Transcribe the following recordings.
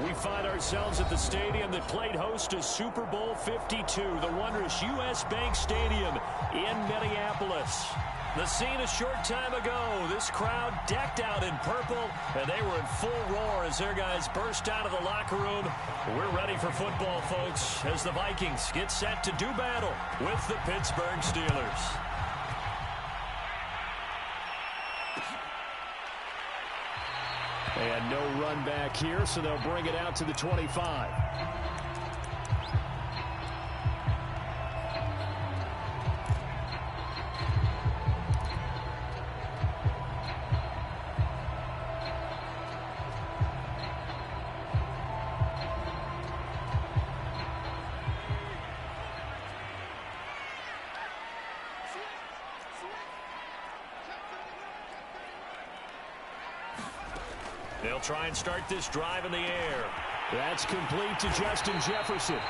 We find ourselves at the stadium that played host to Super Bowl 52, the wondrous U.S. Bank Stadium in Minneapolis. The scene a short time ago, this crowd decked out in purple, and they were in full roar as their guys burst out of the locker room. We're ready for football, folks, as the Vikings get set to do battle with the Pittsburgh Steelers. And no run back here, so they'll bring it out to the 25. They'll try and start this drive in the air. That's complete to Justin Jefferson.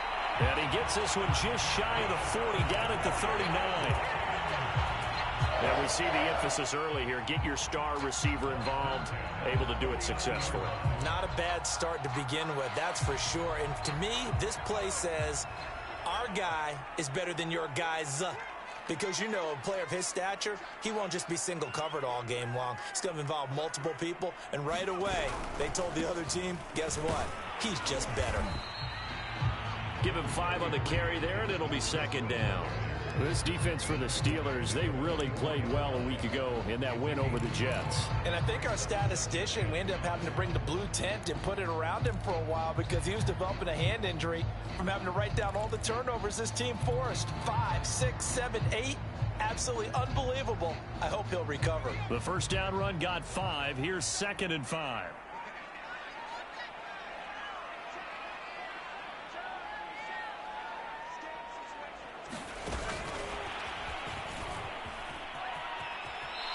And he gets this one just shy of the 40, down at the 39. And we see the emphasis early here. Get your star receiver involved, able to do it successfully. Not a bad start to begin with, that's for sure. And to me, this play says our guy is better than your guys. Because, you know, a player of his stature, he won't just be single covered all game long. It's going to involve multiple people. And right away, they told the other team, guess what? He's just better. Give him 5 on the carry there, and it'll be second down. This defense for the Steelers, they really played well a week ago in that win over the Jets. And I think our statistician, we ended up having to bring the blue tent and put it around him for a while because he was developing a hand injury from having to write down all the turnovers this team forced. 5, 6, 7, 8. Absolutely unbelievable. I hope he'll recover. The first down run got 5. Here's 2nd and 5.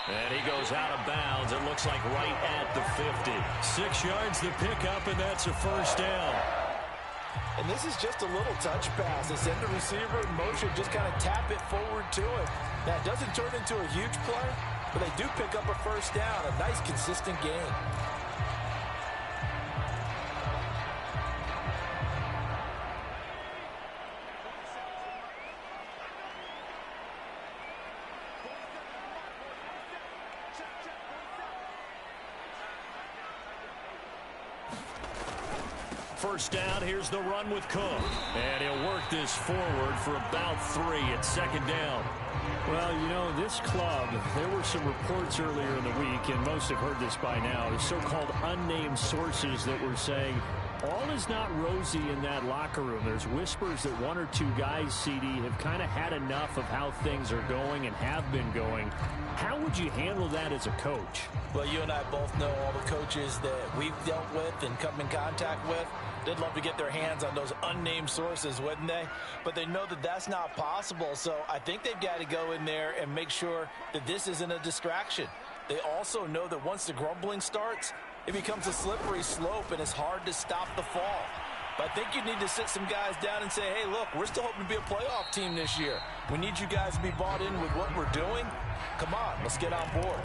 And he goes out of bounds. It looks like right at the 50. 6 yards the pickup, and that's a first down. And this is just a little touch pass. They send the receiver in motion, just kind of tap it forward to it. That doesn't turn into a huge play, but they do pick up a first down. A nice, consistent gain. First down, here's the run with Cook. And he'll work this forward for about 3 at 2nd down. Well, you know, this club, there were some reports earlier in the week, and most have heard this by now, the so-called unnamed sources that were saying all is not rosy in that locker room. There's whispers that 1 or 2 guys, CD, have kind of had enough of how things are going and have been going. How would you handle that as a coach? Well, you and I both know all the coaches that we've dealt with and come in contact with. They'd love to get their hands on those unnamed sources, wouldn't they? But they know that that's not possible, so I think they've got to go in there and make sure that this isn't a distraction. They also know that once the grumbling starts, it becomes a slippery slope, and it's hard to stop the fall. But I think you need to sit some guys down and say, hey, look, we're still hoping to be a playoff team this year. We need you guys to be bought in with what we're doing. Come on, let's get on board.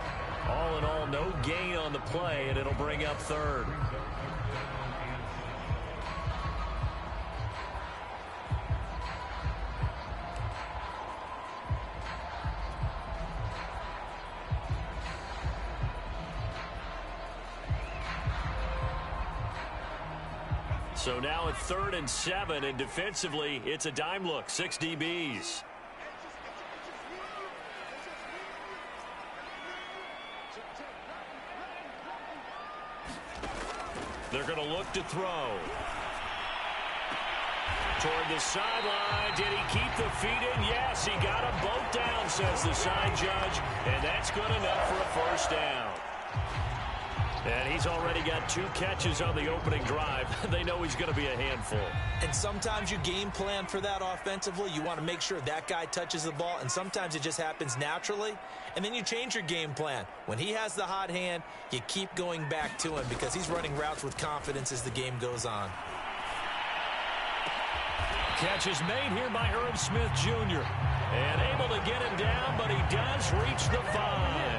All in all, no gain on the play, and it'll bring up 3rd. So now it's 3rd and 7, and defensively, it's a dime look, 6 DBs. They're going to look to throw. Toward the sideline. Did he keep the feet in? Yes, he got them both down, says the side judge, and that's good enough for a first down. And he's already got 2 catches on the opening drive. They know he's going to be a handful. And sometimes you game plan for that offensively. You want to make sure that guy touches the ball, and sometimes it just happens naturally. And then you change your game plan. When he has the hot hand, you keep going back to him because he's running routes with confidence as the game goes on. Catch is made here by Herb Smith Jr. And able to get him down, but he does reach the 5.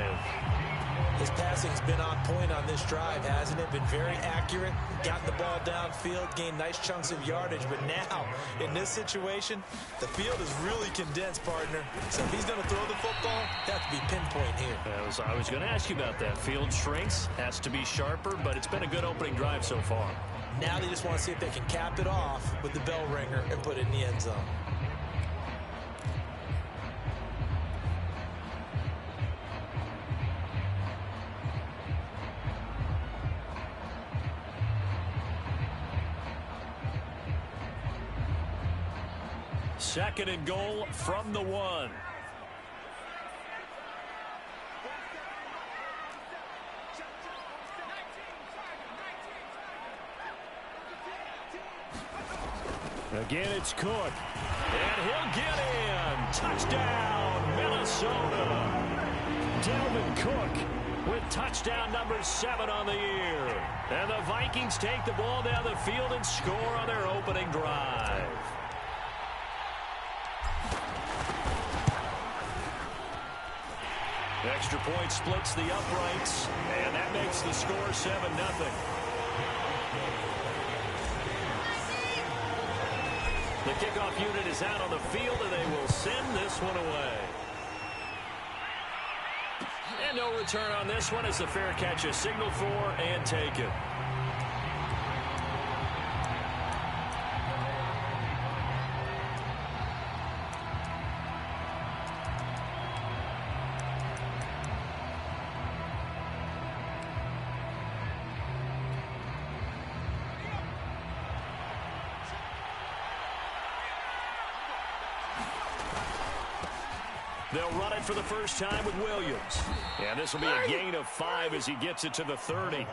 His passing's been on point on this drive, hasn't it? Been very accurate, gotten the ball downfield, gained nice chunks of yardage. But now, in this situation, the field is really condensed, partner. So if he's going to throw the football, it has to be pinpoint here. I was going to ask you about that. Field shrinks, has to be sharper, but it's been a good opening drive so far. Now they just want to see if they can cap it off with the bell ringer and put it in the end zone. Second and goal from the 1. Again, it's Cook. And he'll get in. Touchdown, Minnesota. Dalvin Cook with touchdown number 7 on the year. And the Vikings take the ball down the field and score on their opening drive. Extra point splits the uprights, and that makes the score 7-0. The kickoff unit is out on the field, and they will send this one away. And no return on this one as the fair catch is signaled for and taken. They'll run it for the first time with Williams. And this will be a gain of 5 as he gets it to the 30.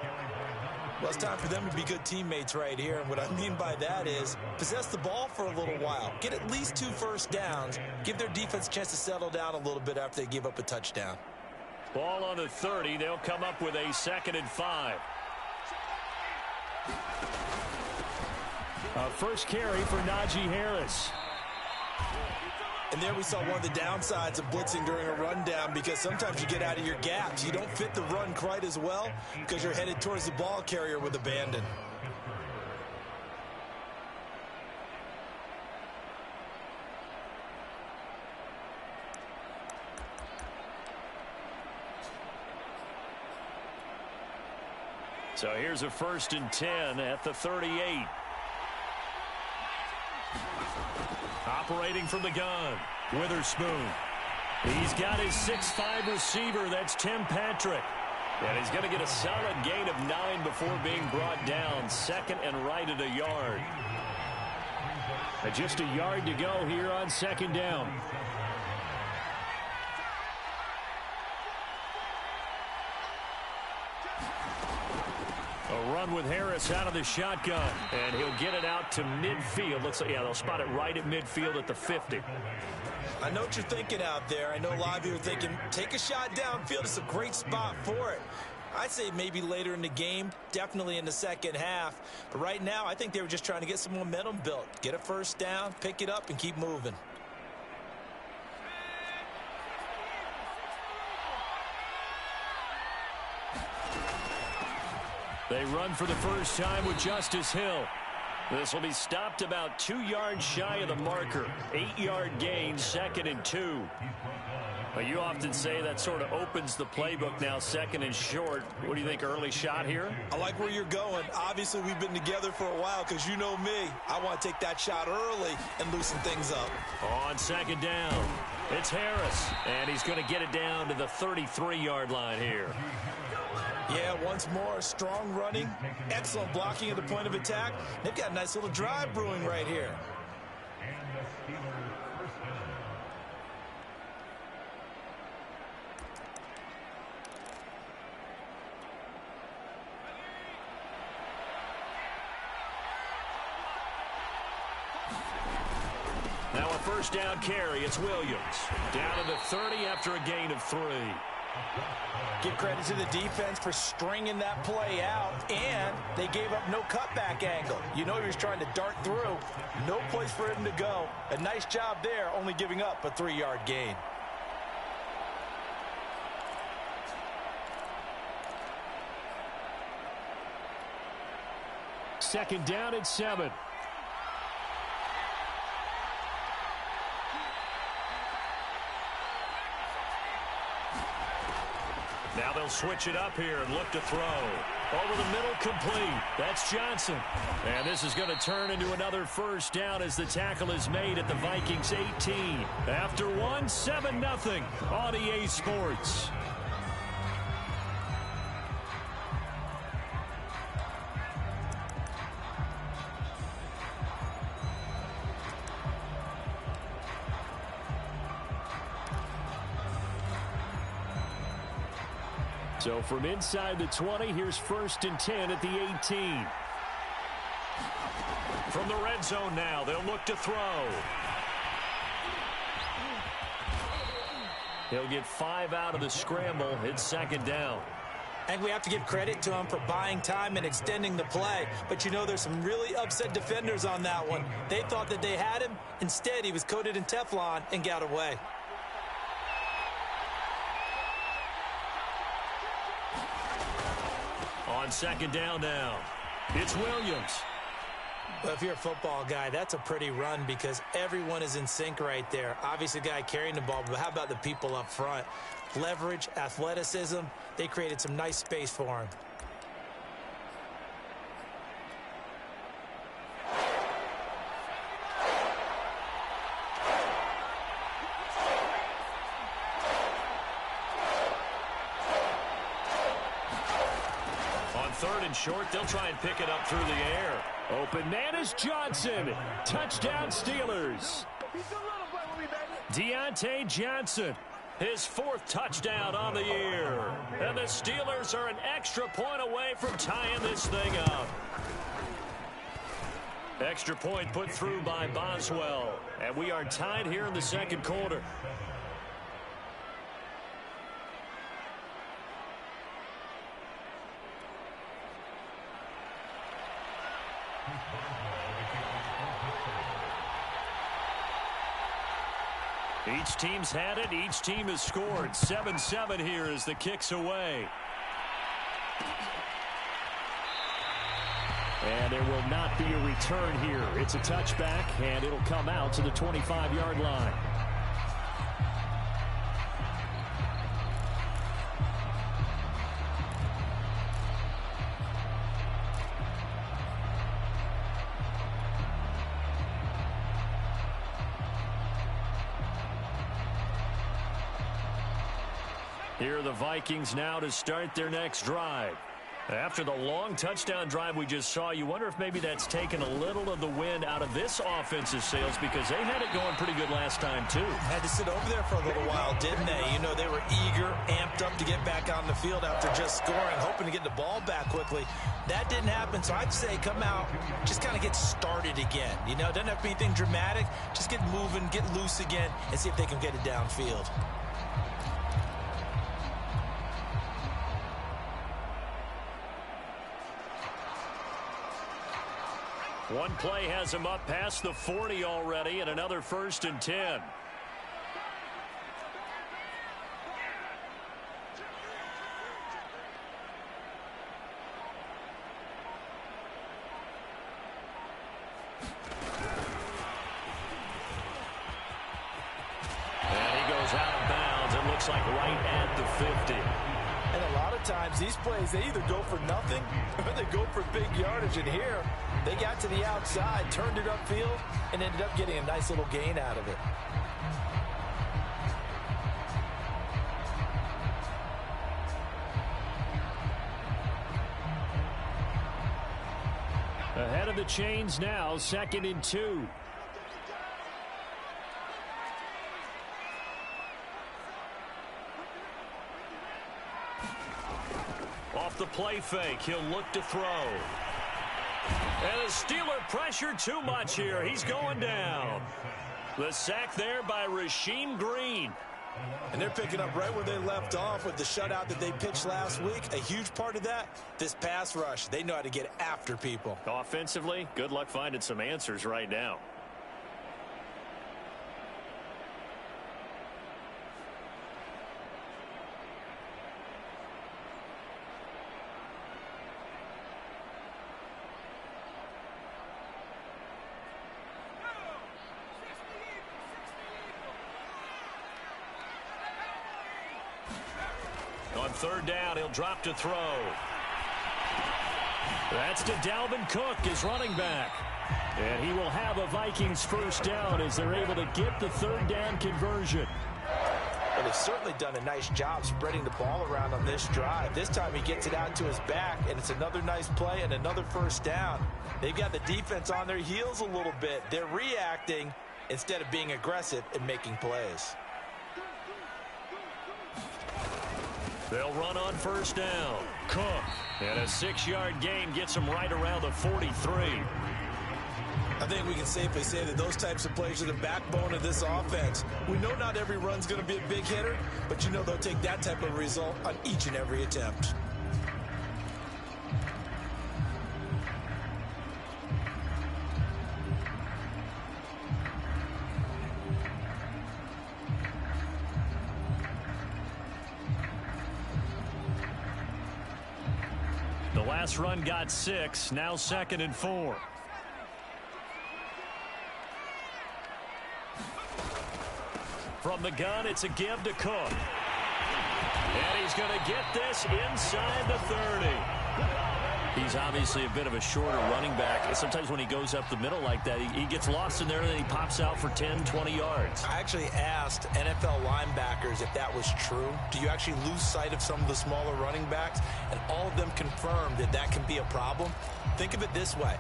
Well, it's time for them to be good teammates right here. And what I mean by that is possess the ball for a little while. Get at least 2 first downs. Give their defense a chance to settle down a little bit after they give up a touchdown. Ball on the 30. They'll come up with a 2nd and 5. A first carry for Najee Harris. And there we saw one of the downsides of blitzing during a rundown, because sometimes you get out of your gaps. You don't fit the run quite as well because you're headed towards the ball carrier with abandon. So here's a 1st and 10 at the 38. Operating from the gun, Witherspoon. He's got his 6'5" receiver, that's Tim Patrick. And he's going to get a solid gain of 9 before being brought down. 2nd and right at a yard. Just a yard to go here on 2nd down. A run with Harris out of the shotgun, and he'll get it out to midfield. Looks like, yeah, they'll spot it right at midfield at the 50. I know what you're thinking out there. I know a lot of you are thinking, take a shot downfield. It's a great spot for it. I'd say maybe later in the game, definitely in the second half. But right now, I think they were just trying to get some momentum built. Get a first down, pick it up, and keep moving. They run for the first time with Justice Hill. This will be stopped about 2 yards shy of the marker. 8-yard gain, 2nd and 2. Well, you often say that sort of opens the playbook now, 2nd and short. What do you think, early shot here? I like where you're going. Obviously, we've been together for a while because you know me. I want to take that shot early and loosen things up. On 2nd down, it's Harris, and he's going to get it down to the 33-yard line here. Yeah, once more, strong running, excellent blocking at the point of attack. They've got a nice little drive brewing right here. Now a first down carry. It's Williams. Down to the 30 after a gain of 3. Give credit to the defense for stringing that play out, and they gave up no cutback angle. You know he was trying to dart through. No place for him to go. A nice job there, only giving up a 3-yard gain. second down and 7. Now they'll switch it up here and look to throw. Over the middle, complete. That's Johnson. And this is going to turn into another first down as the tackle is made at the Vikings 18. After one, 7-0 on EA Sports. So from inside the 20, here's 1st and 10 at the 18. From the red zone now, they'll look to throw. He'll get 5 out of the scramble. It's second down. And we have to give credit to him for buying time and extending the play. But, you know, there's some really upset defenders on that one. They thought that they had him. Instead, he was coated in Teflon and got away. On second down now, it's Williams. Well, if you're a football guy, that's a pretty run because everyone is in sync right there. Obviously, the guy carrying the ball, but how about the people up front? Leverage, athleticism, they created some nice space for him. Third and short, they'll try and pick it up through the air. Open man is Johnson. Touchdown Steelers. Deontay Johnson, his 4th touchdown on the year. And the Steelers are an extra point away from tying this thing up. Extra point put through by Boswell. And we are tied here in the second quarter. Each team's had it. Each team has scored. 7-7 here as the kick's away. And there will not be a return here. It's a touchback, and it'll come out to the 25-yard line. Here are the Vikings now to start their next drive. After the long touchdown drive we just saw, you wonder if maybe that's taken a little of the wind out of this offensive sails because they had it going pretty good last time too. Had to sit over there for a little while, didn't they? You know, they were eager, amped up to get back on the field after just scoring, hoping to get the ball back quickly. That didn't happen, so I'd say come out, just kind of get started again. You know, it doesn't have to be anything dramatic. Just get moving, get loose again, and see if they can get it downfield. One play has him up past the 40 already, and another 1st and 10. And he goes out of bounds. It looks like right at the 50. And a lot of times these plays, they either go for nothing or they go for big yardage. And here, they got to the outside, turned it upfield, and ended up getting a nice little gain out of it. Ahead of the chains now, 2nd and 2. Off the play fake, he'll look to throw. And the Steeler pressure too much here. He's going down. The sack there by Rasheem Green. And they're picking up right where they left off with the shutout that they pitched last week. A huge part of that, this pass rush. They know how to get after people. Offensively, good luck finding some answers right now. third down, he'll drop to throw. That's to Dalvin Cook, his running back. And he will have a Vikings first down as they're able to get the third down conversion. Well, they've certainly done a nice job spreading the ball around on this drive. This time he gets it out to his back, and it's another nice play and another first down. They've got the defense on their heels a little bit. They're reacting instead of being aggressive and making plays. They'll run on first down. Cook, and a 6-yard gain gets him right around the 43. I think we can safely say that those types of plays are the backbone of this offense. We know not every run's going to be a big hitter, but you know they'll take that type of result on each and every attempt. The last run got 6, now 2nd and 4. From the gun, it's a give to Cook. And he's going to get this inside the 30. He's obviously a bit of a shorter running back. Sometimes when he goes up the middle like that, he gets lost in there and then he pops out for 10, 20 yards. I actually asked NFL linebackers if that was true. Do you actually lose sight of some of the smaller running backs? And all of them confirmed that that can be a problem. Think of it this way.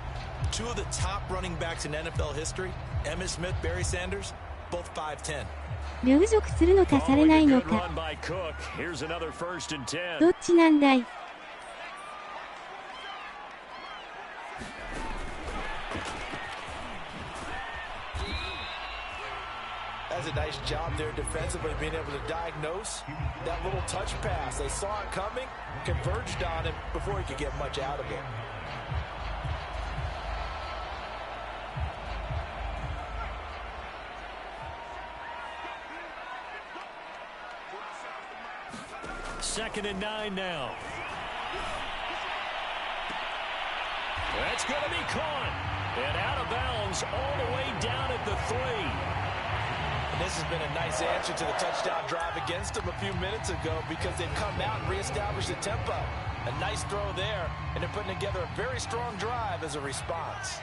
2 of the top running backs in NFL history, Emmitt Smith, Barry Sanders, both 5'10". 凌辱するのかされないのか。どっちなんだい。That's a nice job there defensively, being able to diagnose that little touch pass. They saw it coming, converged on him before he could get much out of it. Second and 9 now. That's going to be caught. And out of bounds all the way down at the 3. And this has been a nice answer to the touchdown drive against them a few minutes ago because they've come out and reestablished the tempo. A nice throw there, and they're putting together a very strong drive as a response.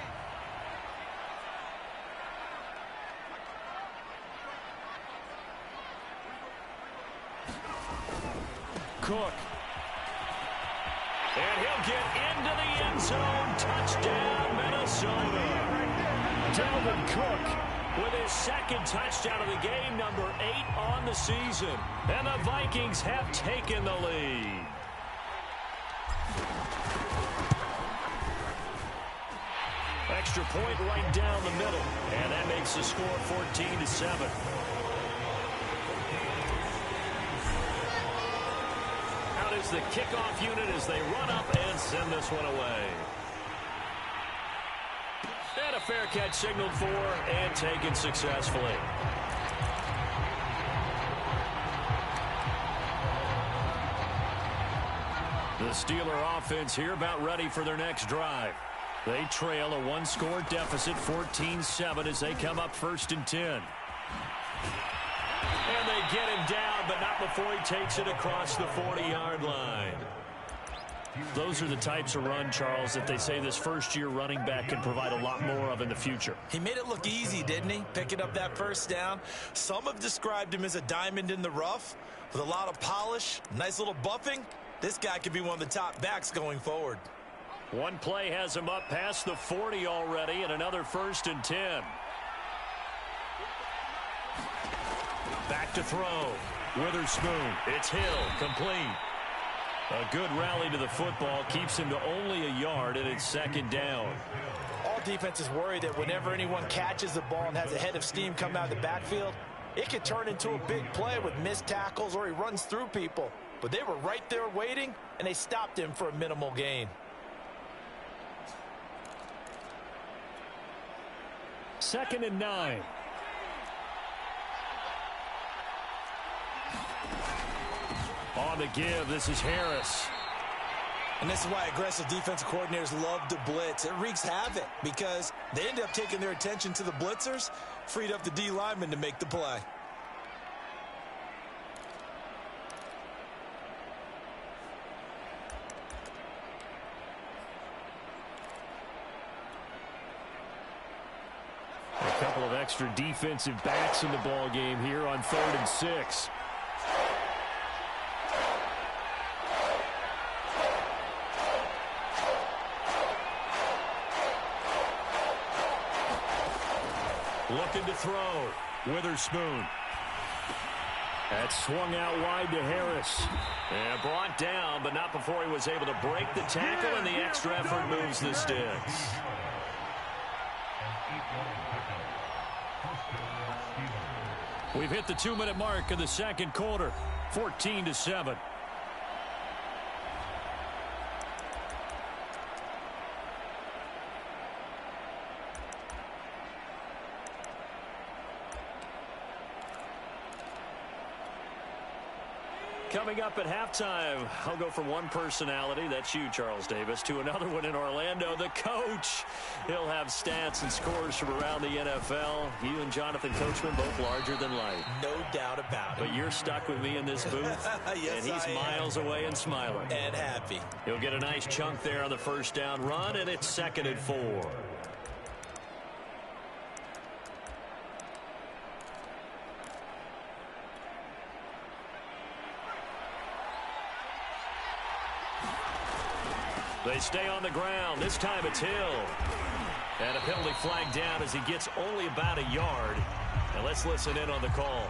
Cook. And he'll get into the end zone. Touchdown, Minnesota. Dalvin Cook with his 2nd touchdown of the game, number 8 on the season. And the Vikings have taken the lead. Extra point right down the middle. And that makes the score 14-7. Is the kickoff unit as they run up and send this one away. And a fair catch signaled for and taken successfully. The Steeler offense here about ready for their next drive. They trail a 1-score deficit, 14-7, as they come up 1st and 10. And they get him down, but not before he takes it across the 40-yard line. Those are the types of run, Charles, that they say this first-year running back can provide a lot more of in the future. He made it look easy, didn't he? Picking up that first down. Some have described him as a diamond in the rough with a lot of polish, nice little buffing. This guy could be one of the top backs going forward. One play has him up past the 40 already, and another 1st and 10. Back to throw. Witherspoon. It's Hill. Complete. A good rally to the football keeps him to only a yard, and it's 2nd down. All defenses worry that whenever anyone catches the ball and has a head of steam come out of the backfield, it could turn into a big play with missed tackles or he runs through people. But they were right there waiting, and they stopped him for a minimal gain. 2nd and 9. On the give, this is Harris. And this is why aggressive defensive coordinators love to blitz. It wreaks havoc because they end up taking their attention to the blitzers, freed up the D lineman to make the play. extra defensive backs in the ball game here on 3rd and 6. Looking to throw. Witherspoon. That swung out wide to Harris. And brought down, but not before he was able to break the tackle, and the extra effort moves the sticks. We've hit the 2-minute mark in the second quarter. 14-7. Coming up at halftime, I'll go from one personality, that's you, Charles Davis, to another one in Orlando, the coach. He'll have stats and scores from around the NFL. You and Jonathan Coachman, both larger than life. No doubt about it. But you're stuck with me in this booth, yes, and he's miles away and smiling. And happy. He'll get a nice chunk there on the first down run, and it's 2nd and 4. They stay on the ground. This time it's Hill. And a penalty flag down as he gets only about a yard. And let's listen in on the call.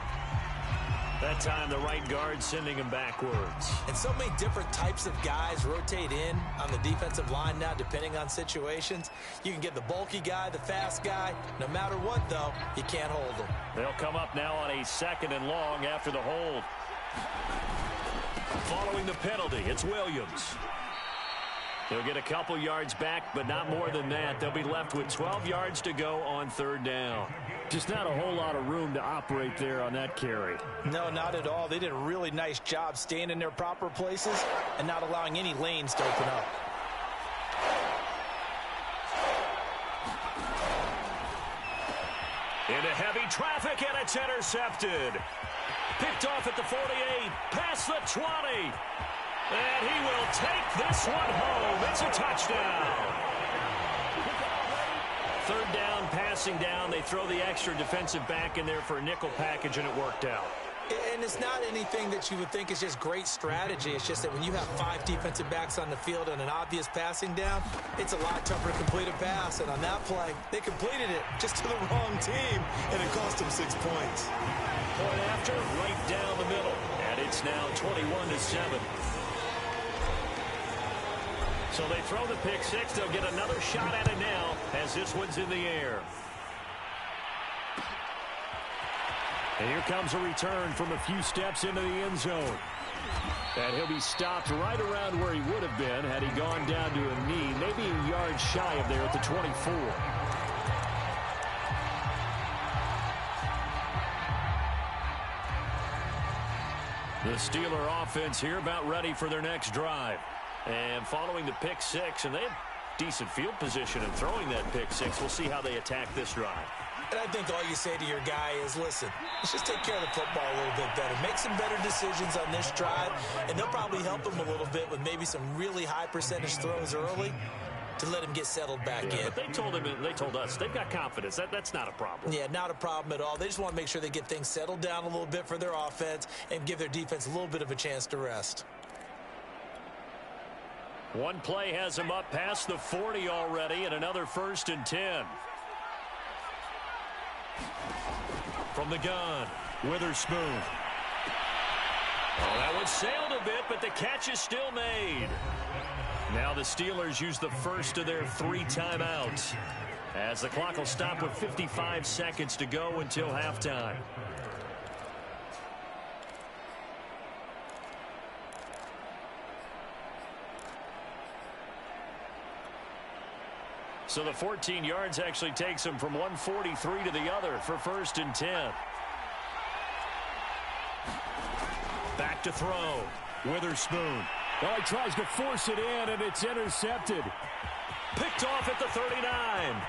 That time the right guard sending him backwards. And so many different types of guys rotate in on the defensive line now, depending on situations. You can get the bulky guy, the fast guy. No matter what, though, you can't hold them. They'll come up now on a 2nd and long after the hold. Following the penalty, it's Williams. They'll get a couple yards back, but not more than that. They'll be left with 12 yards to go on 3rd down. Just not a whole lot of room to operate there on that carry. No, not at all. They did a really nice job staying in their proper places and not allowing any lanes to open up. Into heavy traffic, and it's intercepted. Picked off at the 48, past the 20. And he will take this one home. It's a touchdown. 3rd down, passing down. They throw the extra defensive back in there for a nickel package, and it worked out. And it's not anything that you would think is just great strategy. It's just that when you have 5 defensive backs on the field and an obvious passing down, it's a lot tougher to complete a pass. And on that play, they completed it just to the wrong team, and it cost them 6 points. Point after, right down the middle. And it's now 21-7. So they throw the pick 6. They'll get another shot at it now as this one's in the air. And here comes a return from a few steps into the end zone. And he'll be stopped right around where he would have been had he gone down to a knee, maybe a yard shy of there at the 24. The Steeler offense here about ready for their next drive. And following the pick 6, and they have decent field position in throwing that pick 6. We'll see how they attack this drive. And I think all you say to your guy is, listen, let's just take care of the football a little bit better. Make some better decisions on this drive, and they'll probably help him a little bit with maybe some really high percentage throws early to let him get settled back in. But they told us they've got confidence. That's not a problem. Yeah, not a problem at all. They just want to make sure they get things settled down a little bit for their offense and give their defense a little bit of a chance to rest. One play has him up past the 40 already, and another 1st and 10. From the gun, Witherspoon. Oh, that one sailed a bit, but the catch is still made. Now the Steelers use the first of their 3 timeouts, as the clock will stop with 55 seconds to go until halftime. So the 14 yards actually takes him from 143 to the other for 1st and 10. Back to throw. Witherspoon. Oh, he tries to force it in, and it's intercepted. Picked off at the 39.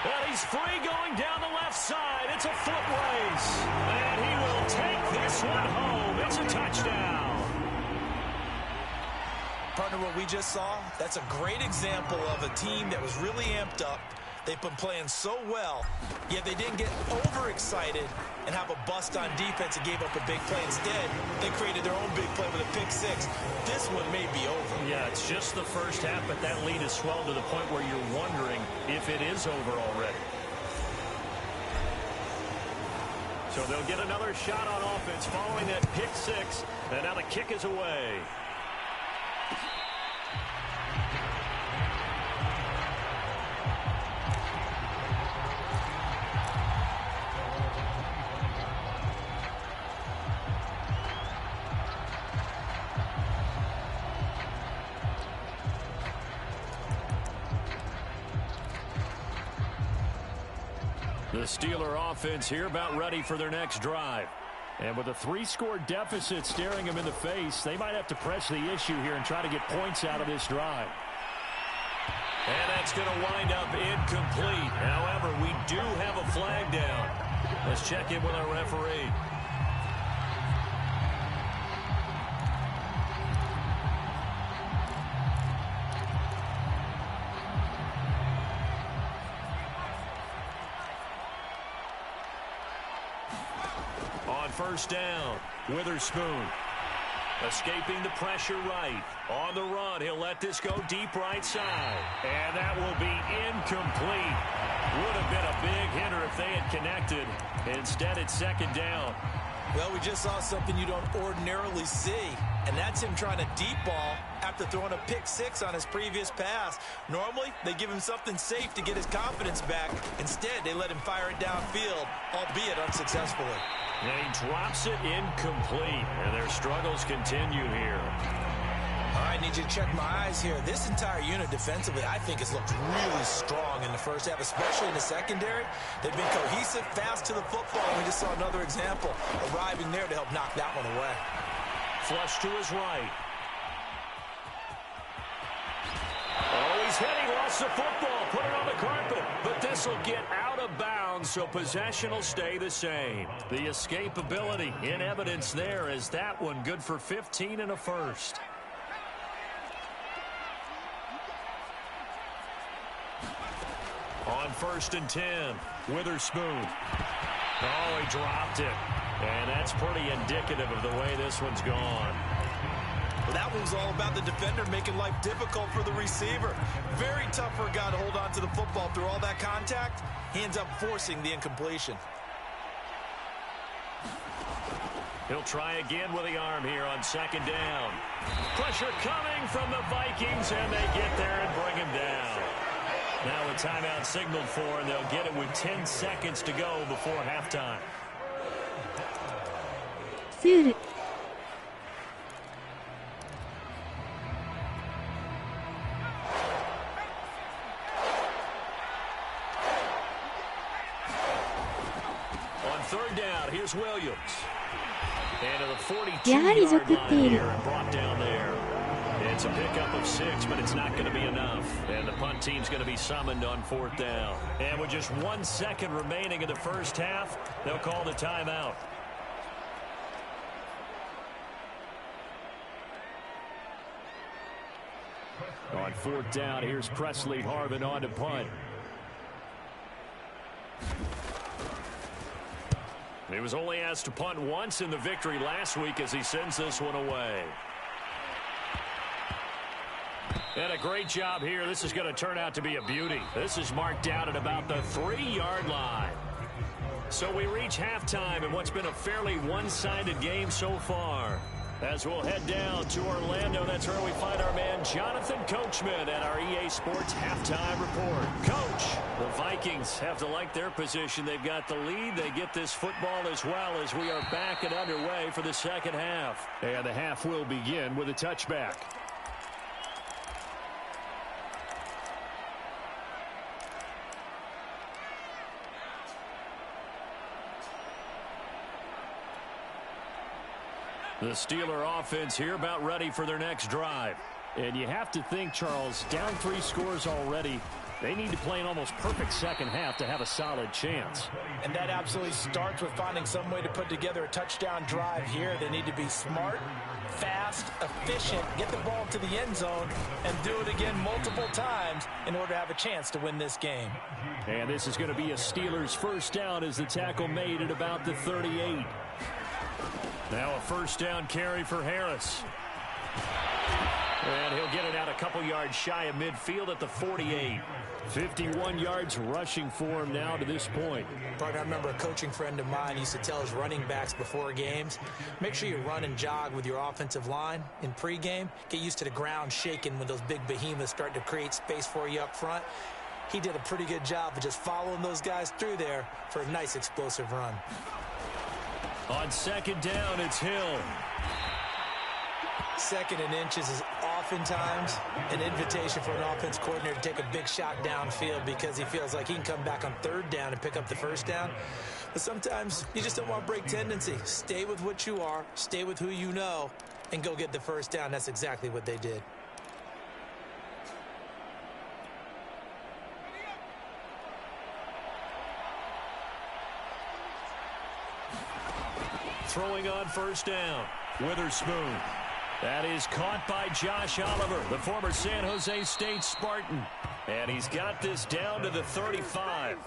And he's free going down the left side. It's a foot race. And he will take this one home. It's a touchdown. Partner, what we just saw, that's a great example of a team that was really amped up. They've been playing so well, yet they didn't get overexcited and have a bust on defense and gave up a big play. Instead, they created their own big play with a pick six. This one may be over. Yeah, it's just the first half, but that lead has swelled to the point where you're wondering if it is over already. So they'll get another shot on offense following that pick six, and now the kick is away. The Steeler offense here about ready for their next drive. And with a 3-score deficit staring them in the face, they might have to press the issue here and try to get points out of this drive. And that's going to wind up incomplete. However, we do have a flag down. Let's check in with our referee. On first down, Witherspoon escaping the pressure right. On the run, he'll let this go deep right side. And that will be incomplete. Would have been a big hitter if they had connected. Instead, it's second down. Well, we just saw something you don't ordinarily see, and that's him trying to deep ball after throwing a pick six on his previous pass. Normally, they give him something safe to get his confidence back. Instead, they let him fire it downfield, albeit unsuccessfully. And he drops it incomplete, and their struggles continue here. All right, I need you to check my eyes here. This entire unit defensively, I think, has looked really strong in the first half, especially in the secondary. They've been cohesive, fast to the football, and we just saw another example arriving there to help knock that one away. Flush to his right. Oh, he's heading, lost the football, put it on the carpet. But this will get out of bounds, so possession will stay the same. The escapability in evidence there as that one good for 15 and a first. On first and 10, Witherspoon. Oh, he dropped it. And that's pretty indicative of the way this one's gone. Well, that one's all about the defender making life difficult for the receiver. Very tough for a guy to hold on to the football through all that contact. He ends up forcing the incompletion. He'll try again with the arm here on second down. Pressure coming from the Vikings, and they get there and bring him down. Now a timeout signaled for, and they'll get it with 10 seconds to go before halftime. Soul. On third down, here's Williams. And to the 42-yard line here and brought down there. It's a pickup of 6, but it's not going to be enough. And the punt team's going to be summoned on fourth down. And with just 1 second remaining in the first half, they'll call the timeout. On fourth down, here's Presley Harvin on to punt. He was only asked to punt once in the victory last week as he sends this one away. And a great job here. This is going to turn out to be a beauty. This is marked down at about the 3-yard line. So we reach halftime in what's been a fairly one-sided game so far. As we'll head down to Orlando, that's where we find our man Jonathan Coachman at our EA Sports Halftime Report. Coach, the Vikings have to like their position. They've got the lead. They get this football as well as we are back and underway for the second half. And the half will begin with a touchback. The Steeler offense here about ready for their next drive. And you have to think, Charles, down 3 scores already. They need to play an almost perfect second half to have a solid chance. And that absolutely starts with finding some way to put together a touchdown drive here. They need to be smart, fast, efficient, get the ball to the end zone, and do it again multiple times in order to have a chance to win this game. And this is going to be a Steelers first down as the tackle made at about the 38. Now a first down carry for Harris. And he'll get it out a couple yards shy of midfield at the 48. 51 yards rushing for him now to this point. Partner, I remember a coaching friend of mine used to tell his running backs before games, make sure you run and jog with your offensive line in pregame. Get used to the ground shaking when those big behemoths start to create space for you up front. He did a pretty good job of just following those guys through there for a nice explosive run. On second down, it's Hill. Second and inches is oftentimes an invitation for an offense coordinator to take a big shot downfield because he feels like he can come back on third down and pick up the first down. But sometimes you just don't want to break tendency. Stay with what you are, stay with who you know, and go get the first down. That's exactly what they did. Throwing on first down, Witherspoon. That is caught by Josh Oliver, the former San Jose State Spartan. And he's got this down to the 35.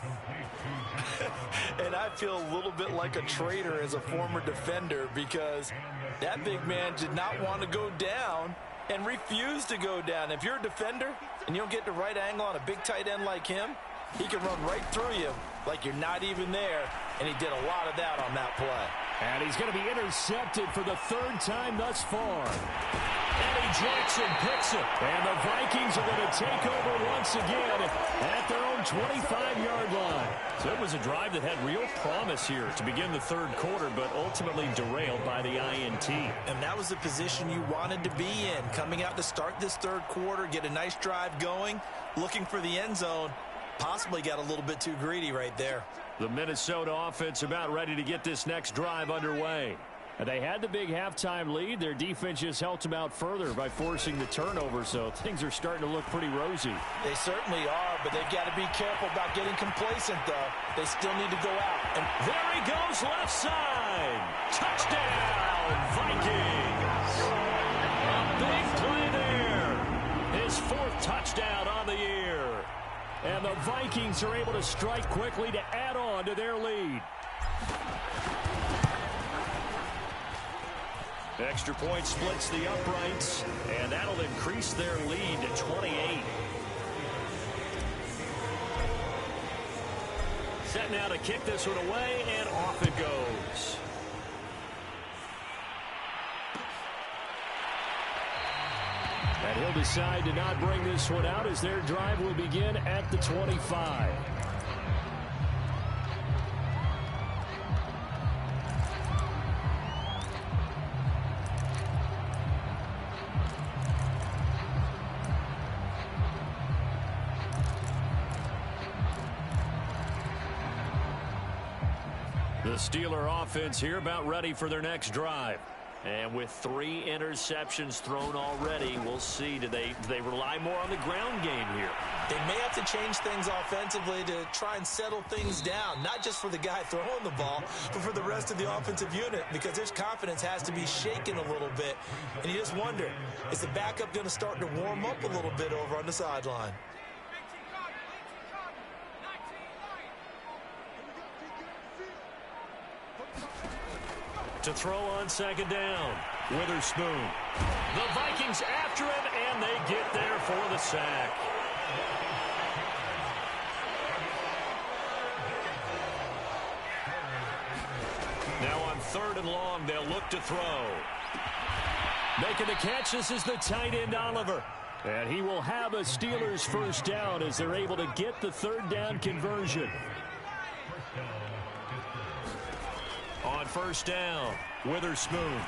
And I feel a little bit like a traitor as a former defender because that big man did not want to go down and refused to go down. If you're a defender and you don't get the right angle on a big tight end like him, he can run right through you like you're not even there, and he did a lot of that on that play. And he's going to be intercepted for the third time thus far. Eddie Jackson picks it, and the Vikings are going to take over once again at their own 25-yard line. So it was a drive that had real promise here to begin the third quarter, but ultimately derailed by the INT. And that was the position you wanted to be in, coming out to start this third quarter, get a nice drive going, looking for the end zone. Possibly got a little bit too greedy right there. The Minnesota offense about ready to get this next drive underway. And they had the big halftime lead. Their defense just helped them out further by forcing the turnover, so things are starting to look pretty rosy. They certainly are, but they've got to be careful about getting complacent, though. They still need to go out. And there he goes, left side. Touchdown, Vikings. A big play there. His fourth touchdown on the year. And the Vikings are able to strike quickly to add on to their lead. Extra point splits the uprights, and that'll increase their lead to 28. Set now to kick this one away, and off it goes. And he'll decide to not bring this one out as their drive will begin at the 25. The Steeler offense here about ready for their next drive. And with 3 interceptions thrown already, we'll see. Do they rely more on the ground game here? They may have to change things offensively to try and settle things down, not just for the guy throwing the ball, but for the rest of the offensive unit, because his confidence has to be shaken a little bit. And you just wonder, is the backup going to start to warm up a little bit over on the sideline? To throw on second down, Witherspoon. The Vikings after him, and they get there for the sack. Now on third and long, they'll look to throw. Making the catch, this is the tight end Oliver. And he will have a Steelers first down as they're able to get the third down conversion. On first down, Witherspoon.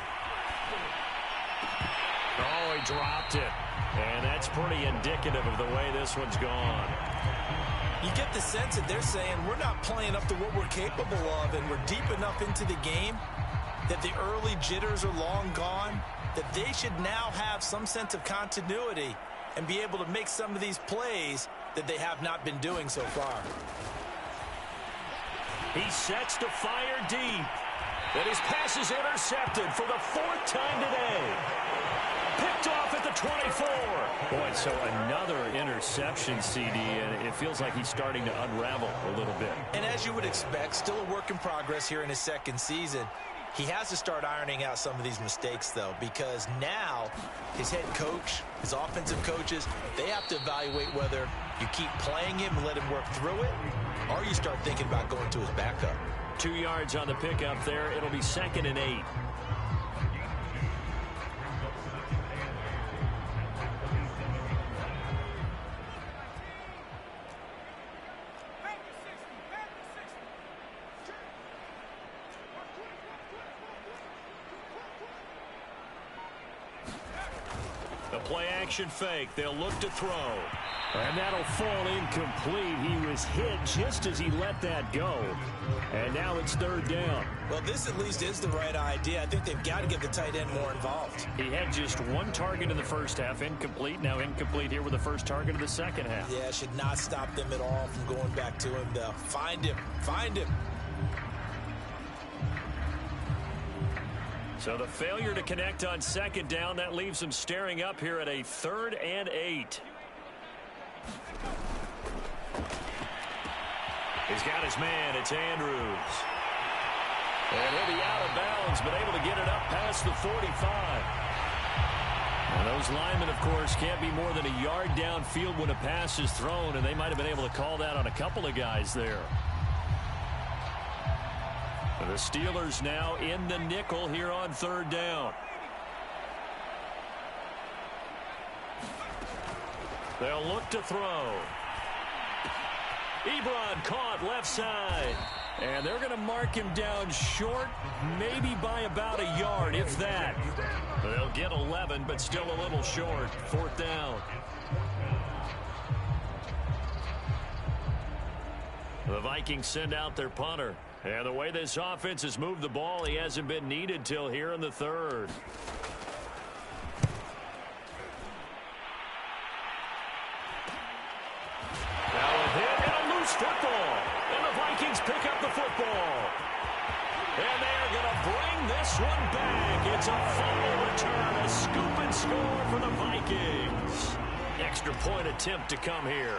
Oh, he dropped it. And that's pretty indicative of the way this one's gone. You get the sense that they're saying we're not playing up to what we're capable of, and we're deep enough into the game that the early jitters are long gone, that they should now have some sense of continuity and be able to make some of these plays that they have not been doing so far. He sets to fire deep. And his pass is intercepted for the 4th time today. Picked off at the 24. Boy, so another interception, CD, and it feels like he's starting to unravel a little bit. And as you would expect, still a work in progress here in his second season. He has to start ironing out some of these mistakes, though, because now his head coach, his offensive coaches, they have to evaluate whether you keep playing him and let him work through it, or you start thinking about going to his backup. 2 yards on the pickup there. It'll be 2nd and 8. The play action fake. They'll look to throw. And that'll fall incomplete. He was hit just as he let that go. And now it's 3rd down. Well, this at least is the right idea. I think they've got to get the tight end more involved. He had just 1 target in the first half, incomplete. Now incomplete here with the first target of the second half. Yeah, should not stop them at all from going back to him, though. Find him. Find him. So the failure to connect on 2nd down, that leaves him staring up here at a 3rd and 8. He's got his man. It's Andrews. And he'll be out of bounds, but able to get it up past the 45. And those linemen, of course, can't be more than a yard downfield when a pass is thrown, and they might have been able to call that on a couple of guys there. The Steelers now in the nickel here on 3rd down. They'll look to throw. Ebron caught left side. And they're going to mark him down short, maybe by about a yard, if that. They'll get 11, but still a little short. 4th down. The Vikings send out their punter. And the way this offense has moved the ball, he hasn't been needed till here in the 3rd. Now a hit and a loose football. And the Vikings pick up the football. And they're going to bring this one back. It's a fumble return, a scoop and score for the Vikings. Extra point attempt to come here.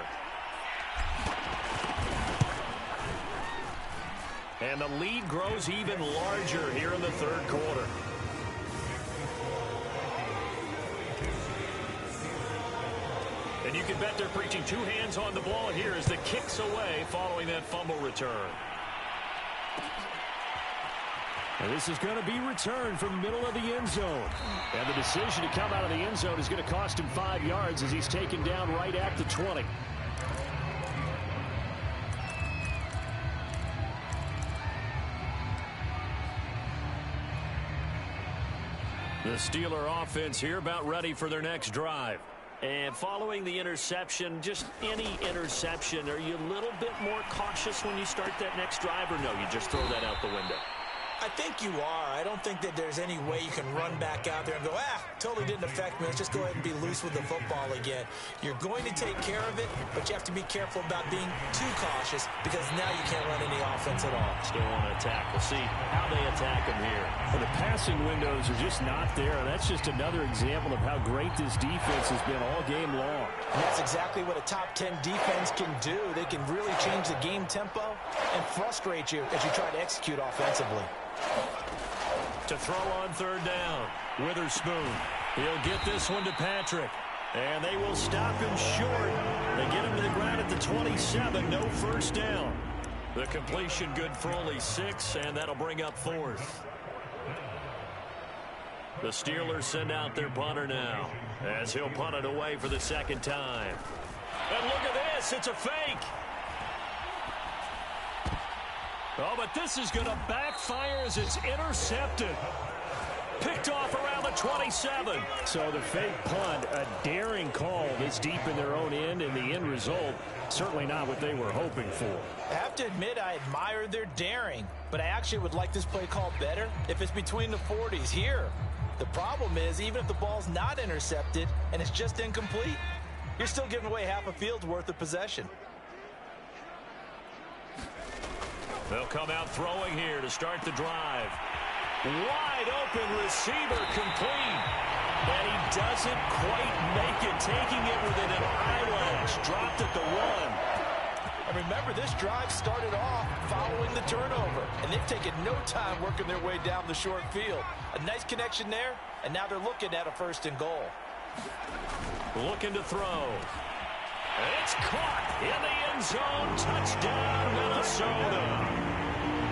And the lead grows even larger here in the 3rd quarter. And you can bet they're preaching 2 hands on the ball here as the kick's away following that fumble return. And this is going to be returned from the middle of the end zone. And the decision to come out of the end zone is going to cost him 5 yards as he's taken down right at the 20. The Steeler offense here about ready for their next drive. And following the interception, just any interception, are you a little bit more cautious when you start that next drive, or no, you just throw that out the window? I think you are. I don't think that there's any way you can run back out there and go, totally didn't affect me. Let's just go ahead and be loose with the football again. You're going to take care of it, but you have to be careful about being too cautious because now you can't run any offense at all. Still want to attack. We'll see how they attack him here. Well, the passing windows are just not there, and that's just another example of how great this defense has been all game long. And that's exactly what a top 10 defense can do. They can really change the game tempo and frustrate you as you try to execute offensively. To throw on 3rd down, Witherspoon. He'll get this one to Patrick. And they will stop him short. They get him to the ground at the 27. No first down. The completion good for only 6, and that'll bring up 4th. The Steelers send out their punter now as he'll punt it away for the 2nd time. And look at this. It's a fake. Oh, but this is going to backfire as it's intercepted. Picked off around the 27. So the fake punt, a daring call this deep in their own end, and the end result, certainly not what they were hoping for. I have to admit I admire their daring, but I actually would like this play called better if it's between the 40s here. The problem is, even if the ball's not intercepted and it's just incomplete, you're still giving away half a field's worth of possession. They'll come out throwing here to start the drive. Wide open receiver complete. And he doesn't quite make it, taking it within an eyelash. Dropped at the 1. And remember, this drive started off following the turnover. And they've taken no time working their way down the short field. A nice connection there, and now they're looking at a 1st and goal. Looking to throw. It's caught in the end zone. Touchdown, Minnesota.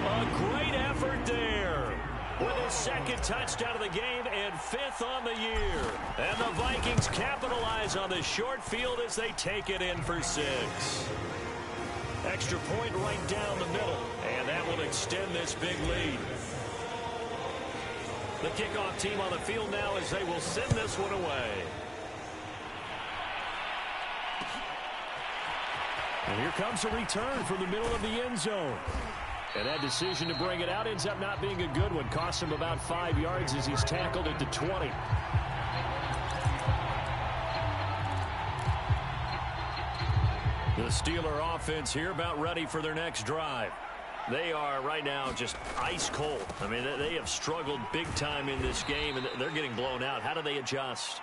A great effort there. With his 2nd touchdown of the game and 5th on the year. And the Vikings capitalize on the short field as they take it in for 6. Extra point right down the middle. And that will extend this big lead. The kickoff team on the field now as they will send this one away. And here comes a return from the middle of the end zone. And that decision to bring it out ends up not being a good one. Cost him about 5 yards as he's tackled at the 20. The Steeler offense here about ready for their next drive. They are right now just ice cold. I mean, they have struggled big time in this game, and they're getting blown out. How do they adjust?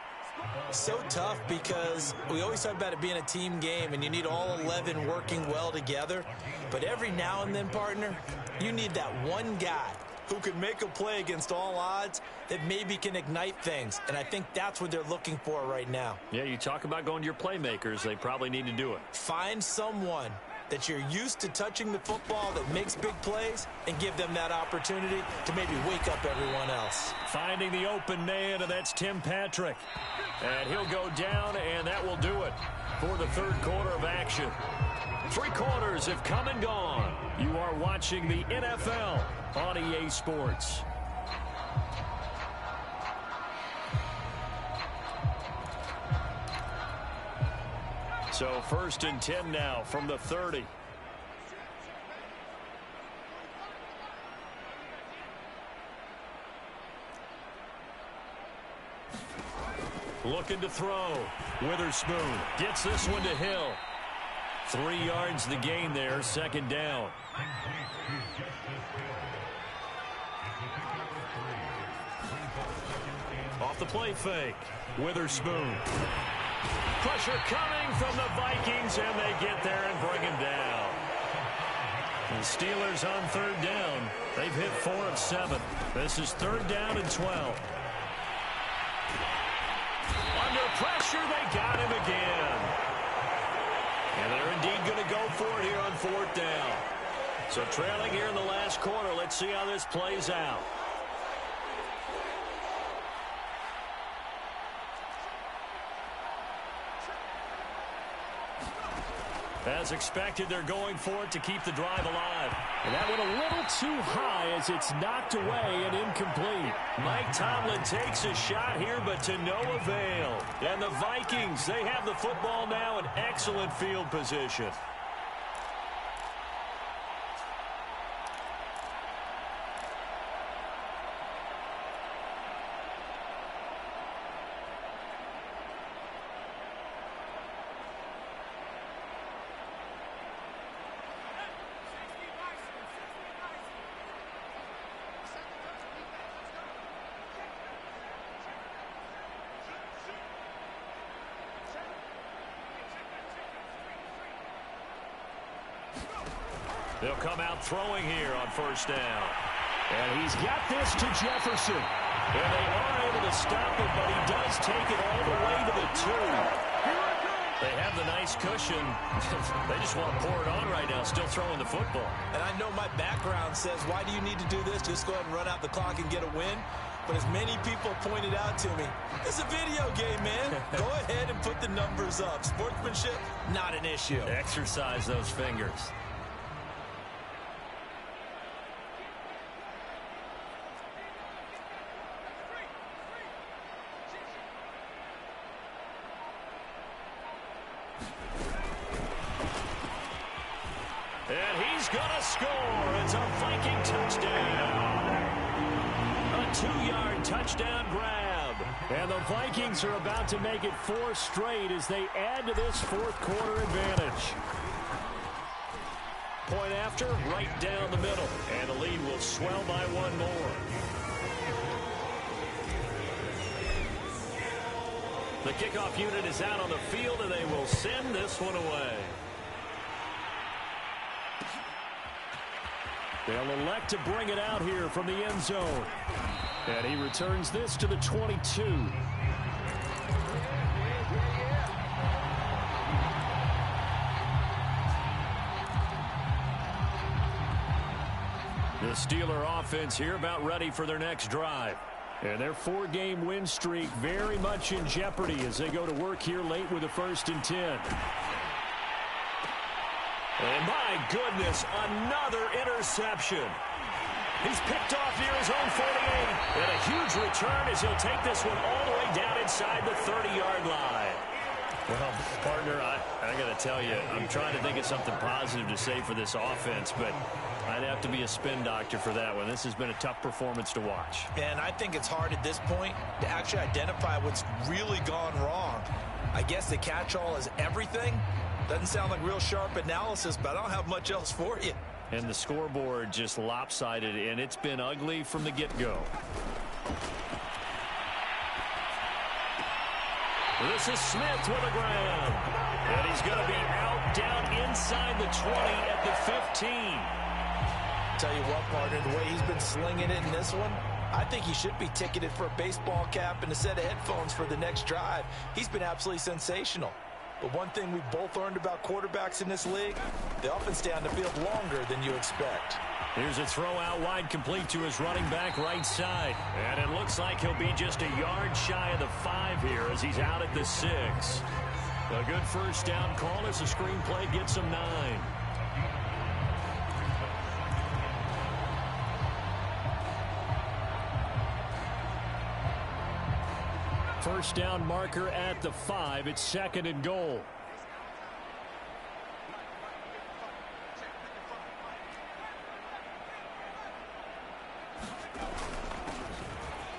So tough because we always talk about it being a team game and you need all 11 working well together. But every now and then, partner, you need that one guy who can make a play against all odds that maybe can ignite things. And I think that's what they're looking for right now. Yeah, you talk about going to your playmakers. They probably need to do it. Find someone that you're used to touching the football that makes big plays and give them that opportunity to maybe wake up everyone else. Finding the open man, and that's Tim Patrick. And he'll go down, and that will do it for the 3rd quarter of action. 3 quarters have come and gone. You are watching the NFL on EA Sports. So 1st and 10 now from the 30. Looking to throw. Witherspoon gets this one to Hill. 3 yards the gain there, 2nd down. Off the play fake. Witherspoon. Pressure coming from the Vikings, and they get there and bring him down. The Steelers on 3rd down. They've hit 4 of 7. This is 3rd down and 12. Under pressure, they got him again. And they're indeed going to go for it here on 4th down. So trailing here in the last quarter. Let's see how this plays out. As expected, they're going for it to keep the drive alive. And that went a little too high as it's knocked away and incomplete. Mike Tomlin takes a shot here, but to no avail. And the Vikings, they have the football now in excellent field position. They'll come out throwing here on 1st down. And he's got this to Jefferson. And they are able to stop it, but he does take it all the way to the 2. They have the nice cushion. They just want to pour it on right now, still throwing the football. And I know my background says, why do you need to do this? Just go ahead and run out the clock and get a win. But as many people pointed out to me, it's a video game, man. Go ahead and put the numbers up. Sportsmanship, not an issue. Exercise those fingers. And he's going to score. It's a Viking touchdown. A 2-yard touchdown grab. And the Vikings are about to make it 4 straight as they add to this fourth quarter advantage. Point after, right down the middle. And the lead will swell by 1 more. The kickoff unit is out on the field, and they will send this one away. They'll elect to bring it out here from the end zone. And he returns this to the 22. The Steeler offense here about ready for their next drive. And their 4-game win streak very much in jeopardy as they go to work here late with a 1st and 10. And my goodness, another interception. He's picked off near his own 48. And a huge return as he'll take this one all the way down inside the 30-yard line. Well, partner, I got to tell you, I'm trying to think of something positive to say for this offense, but I'd have to be a spin doctor for that one. This has been a tough performance to watch. And I think it's hard at this point to actually identify what's really gone wrong. I guess the catch-all is everything. Doesn't sound like real sharp analysis, but I don't have much else for you. And the scoreboard just lopsided, and it's been ugly from the get-go. This is Smith with a grab. And he's going to be out down inside the 20 at the 15. Tell you what, partner, the way he's been slinging it in this one, I think he should be ticketed for a baseball cap and a set of headphones for the next drive. He's been absolutely sensational. But one thing we both learned about quarterbacks in this league, they often stay on the field longer than you expect. Here's a throw out wide complete to his running back right side. And it looks like he'll be just a yard shy of the 5 here as he's out at the 6. A good first down call as the screenplay gets him 9. First down marker at the 5. It's 2nd and goal.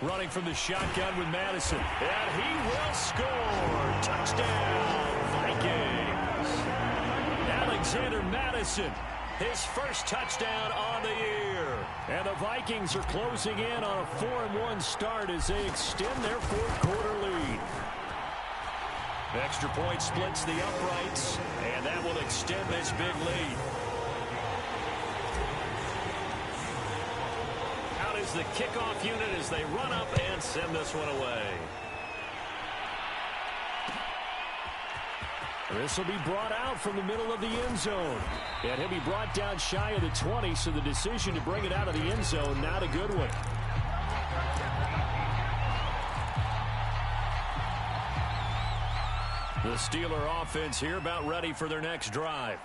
Running from the shotgun with Madison. And he will score. Touchdown, Vikings. Alexander Madison, his first touchdown on the year. And the Vikings are closing in on a 4-1 start as they extend their fourth quarter lead. Extra point splits the uprights, and that will extend this big lead. Out is the kickoff unit as they run up and send this one away. This will be brought out from the middle of the end zone. And he'll be brought down shy of the 20, so the decision to bring it out of the end zone, not a good one. The Steeler offense here about ready for their next drive.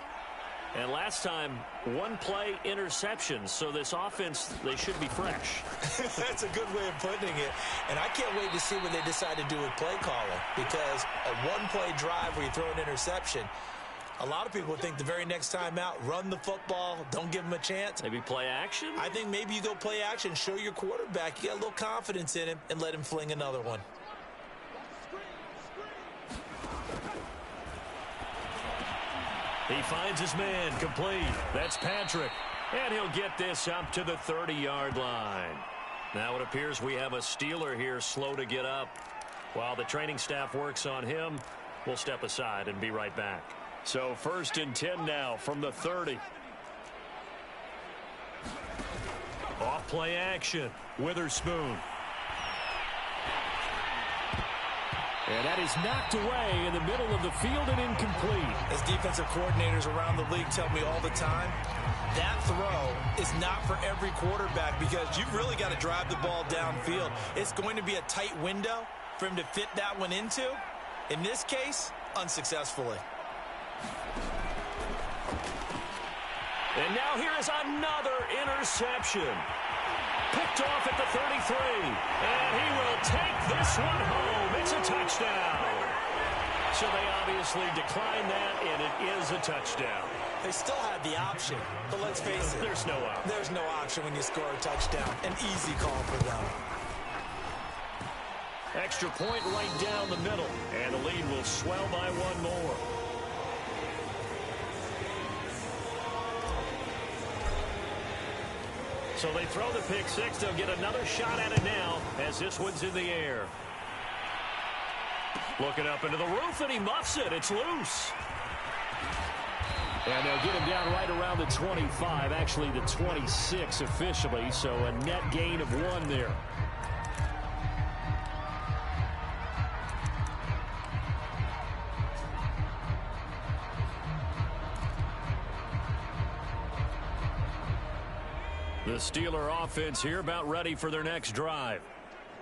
And last time, 1-play interception, so this offense, they should be fresh. That's a good way of putting it. And I can't wait to see what they decide to do with play calling, because a 1-play drive where you throw an interception, a lot of people think the very next time out, run the football, don't give them a chance. Maybe play action? I think maybe you go play action, show your quarterback you got a little confidence in him, and let him fling another one. He finds his man complete. That's Patrick. And he'll get this up to the 30-yard line. Now it appears we have a Steeler here slow to get up. While the training staff works on him, we'll step aside and be right back. So 1st and 10 now from the 30. Off play action. Witherspoon. And that is knocked away in the middle of the field and incomplete. As defensive coordinators around the league tell me all the time, that throw is not for every quarterback because you've really got to drive the ball downfield. It's going to be a tight window for him to fit that one into. In this case, unsuccessfully. And now here is another interception. Picked off at the 33. And he will take this one home. It's a touchdown. So they obviously declined that, and it is a touchdown. They still had the option, but let's face it. There's no option. There's no option when you score a touchdown. An easy call for them. Extra point right down the middle, and the lead will swell by one more. So they throw the pick six. They'll get another shot at it now as this one's in the air. Looking up into the roof, and he muffs it. It's loose. And they'll get him down right around the 25, actually the 26 officially, so a net gain of one there. The Steeler offense here about ready for their next drive.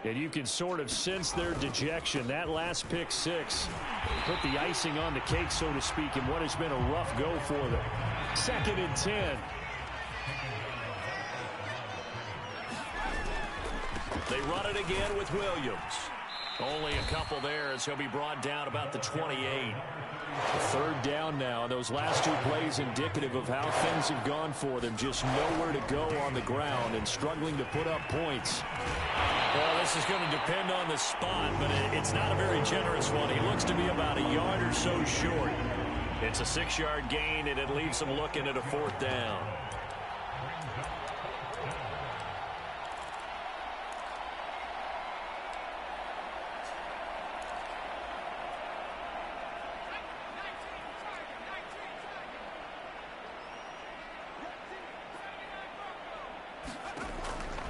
And you can sort of sense their dejection. That last pick six put the icing on the cake, so to speak, in what has been a rough go for them. 2nd and 10. They run it again with Williams. Only a couple there as he'll be brought down about the 28. 3rd down now. Those last two plays indicative of how things have gone for them. Just nowhere to go on the ground and struggling to put up points. Well, this is going to depend on the spot, but it's not a very generous one. He looks to be about a yard or so short. It's a 6-yard gain, and it leaves him looking at a 4th down.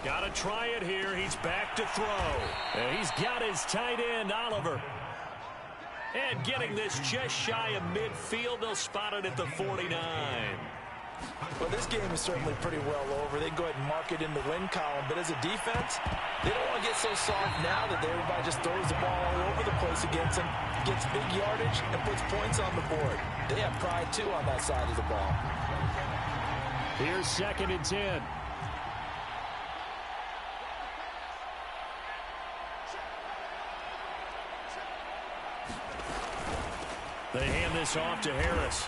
Got to try it here. He's back to throw. And he's got his tight end, Oliver. And getting this just shy of midfield. They'll spot it at the 49. Well, this game is certainly pretty well over. They can go ahead and mark it in the win column. But as a defense, they don't want to get so soft now that everybody just throws the ball all over the place against them, gets big yardage, and puts points on the board. They have pride, too, on that side of the ball. Here's 2nd and 10. They hand this off to Harris.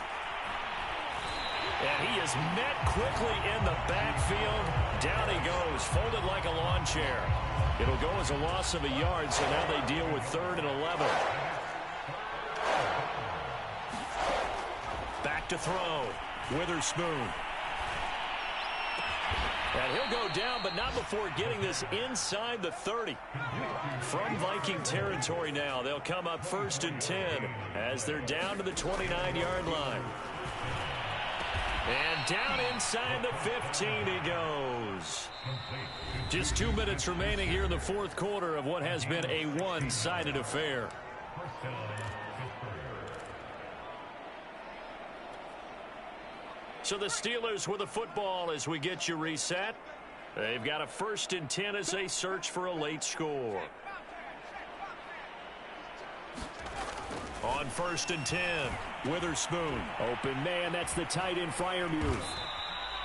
And he is met quickly in the backfield. Down he goes, folded like a lawn chair. It'll go as a loss of a yard, so now they deal with 3rd and 11. Back to throw. Witherspoon. And he'll go down, but not before getting this inside the 30. From Viking territory now, they'll come up 1st and 10 as they're down to the 29-yard line. And down inside the 15 he goes. Just 2 minutes remaining here in the 4th quarter of what has been a one-sided affair. So the Steelers with the football as we get you reset. They've got a 1st and 10 as they search for a late score. On 1st and 10, Witherspoon. Open man, that's the tight end Freiermuth.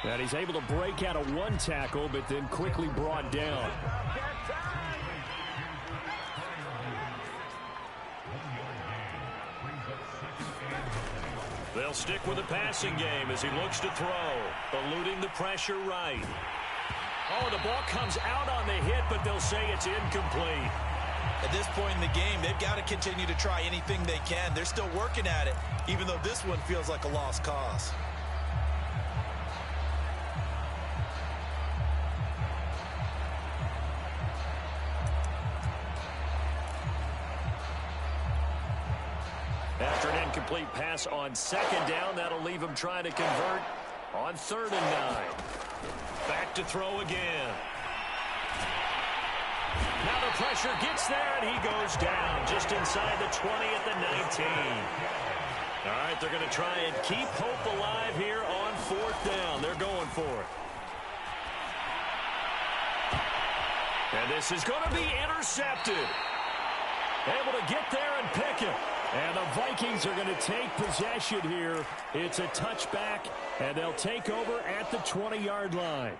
And he's able to break out of one tackle, but then quickly brought down. They'll stick with the passing game as he looks to throw, eluding the pressure right. Oh, the ball comes out on the hit, but they'll say it's incomplete. At this point in the game, they've got to continue to try anything they can. They're still working at it, even though this one feels like a lost cause. After an incomplete pass on 2nd down, that'll leave him trying to convert on 3rd and 9. Back to throw again. Now the pressure gets there, and he goes down just inside the 20 at the 19. All right, they're going to try and keep hope alive here on 4th down. They're going for it. And this is going to be intercepted. Able to get there and pick it. And the Vikings are going to take possession here. It's a touchback, and they'll take over at the 20-yard line.